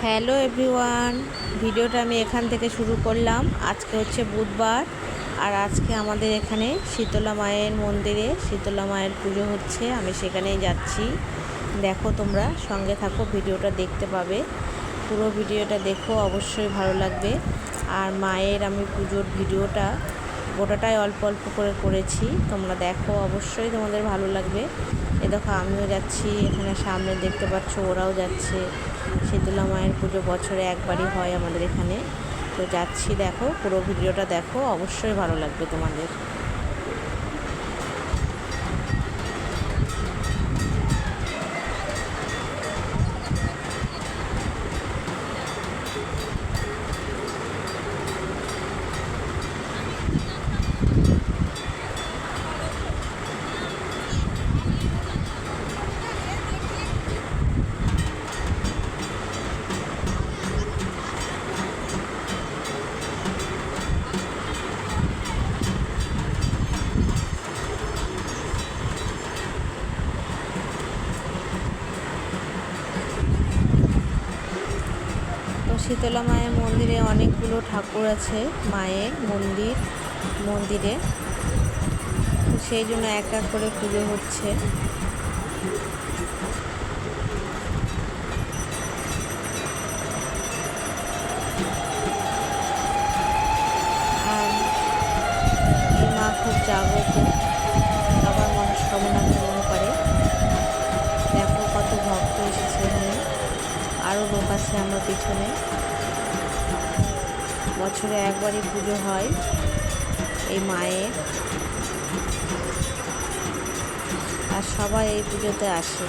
Hello everyone, ভিডিওটা আমি এখান থেকে শুরু করলাম। আজকে হচ্ছে বুধবার, আর আজকে আমাদের এখানে শীতলা মায়ের মন্দিরে শীতলা মায়ের পুজো হচ্ছে। আমি সেখানেই যাচ্ছি। দেখো, তোমরা সঙ্গে থাকো, ভিডিওটা দেখতে পাবে। পুরো ভিডিওটা দেখো, অবশ্যই ভালো লাগবে। আর মায়ের আমি পুজোর ভিডিওটা গোটাটাই অল্প অল্প করে করেছি, তোমরা দেখো, অবশ্যই তোমাদের ভালো লাগবে। এ দেখো, আমিও যাচ্ছি, এখানে সামনে দেখতে পাচ্ছ ওরাও যাচ্ছে। শীতলা মায়ের পুজো বছরে একবারই হয় আমাদের এখানে, তো যাচ্ছি। দেখো, পুরো ভিডিওটা দেখো, অবশ্যই ভালো লাগবে তোমাদের। তো শীতলা মায়ের মন্দিরে অনেকগুলো ঠাকুর আছে, মায়ের মন্দিরে, তো সেই জন্য এক এক করে পুজো হচ্ছে। আর এই মা খুব জাগ্রত, সবার মনস্কামনা পূরণ করে। দেখো, কত ভক্ত এসেছে এখানে, আরও লোক আছে আমার পিছনে। বছরে একবারই পুজো হয় এই মায়ের, আর সবাই এই পুজোতে আসে।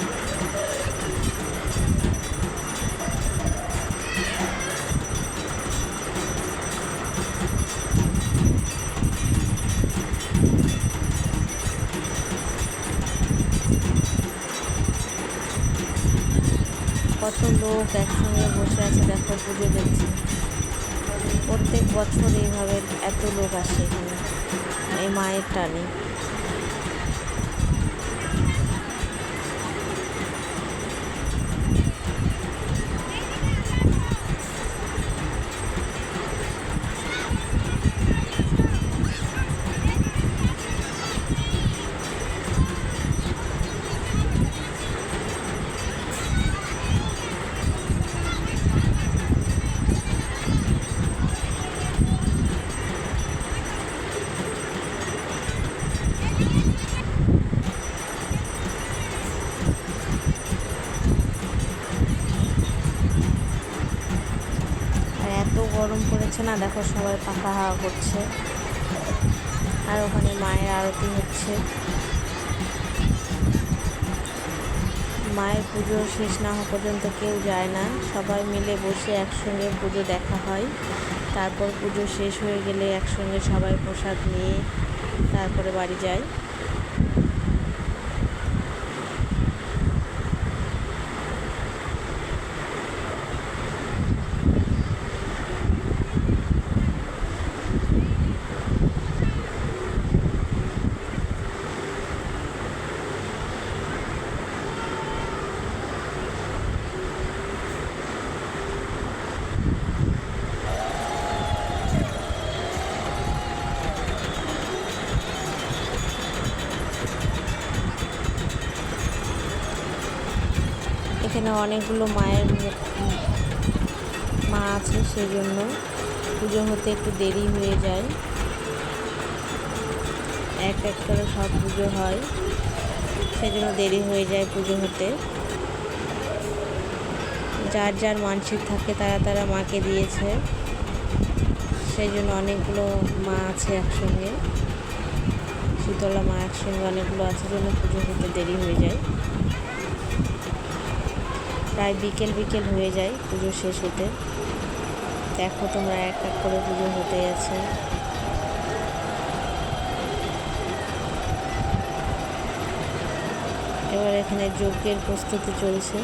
কত লোক একসঙ্গে বসে আছে, দেখো, পুজো দেখছে। প্রত্যেক বছর এইভাবে এত লোক আসে এখানে এই মায়ের টানে। আর এত গরম পড়েছে না, দেখো, সবাই পাখা হাওয়া করছে। আর ওখানে মায়ের আরতি হচ্ছে। মায়ের পুজো শেষ না হওয়া পর্যন্ত কেউ যায় না, সবাই মিলে বসে একসঙ্গে পুজো দেখা হয়। তারপর পুজো শেষ হয়ে গেলে একসঙ্গে সবাই প্রসাদ নিয়ে তারপরে বাড়ি যায়। এখানে অনেকগুলো মা আছে, সেই জন্য পুজো হতে একটু দেরি হয়ে যায়। এক এক করে সব পুজো হয়, সেই জন্য দেরি হয়ে যায় পুজো হতে। যার যার মানসিক থাকে তারা তারা মাকে দিয়েছে, সেই জন্য অনেকগুলো মা আছে একসঙ্গে। শীতলা মা একসঙ্গে অনেকগুলো আছে, জন্য পুজো হতে দেরি হয়ে যায়। প্রায় বিকেল হয়ে যায় পুজো শেষ হতে। দেখো, তোমরা এক এক করে পুজো হতে আছে। এবার এখানে যজ্ঞের প্রস্তুতি চলছে।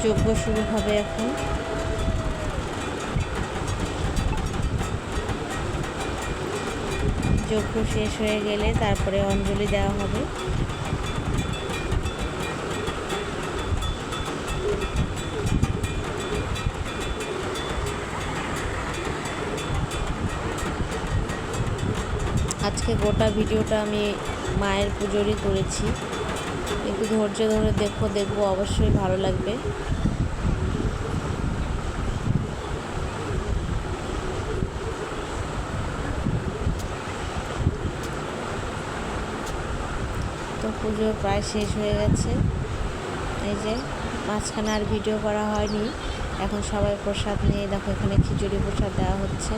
যজ্ঞ শুরু হবে এখন। যজ্ঞ শেষ হয়ে গেলে তারপরে অঞ্জলি দেওয়া হবে। আজকে গোটা ভিডিওটা আমি মায়ের পুজোরই করেছি, একটু ধৈর্য ধরে দেখবো অবশ্যই ভালো লাগবে। তো পুজো প্রায় শেষ হয়ে গেছে। এই যে মাঝখানে আর ভিডিও করা হয়নি। এখন সবাই প্রসাদ নিয়ে দেখো, এখানে খিচুড়ি প্রসাদ দেওয়া হচ্ছে।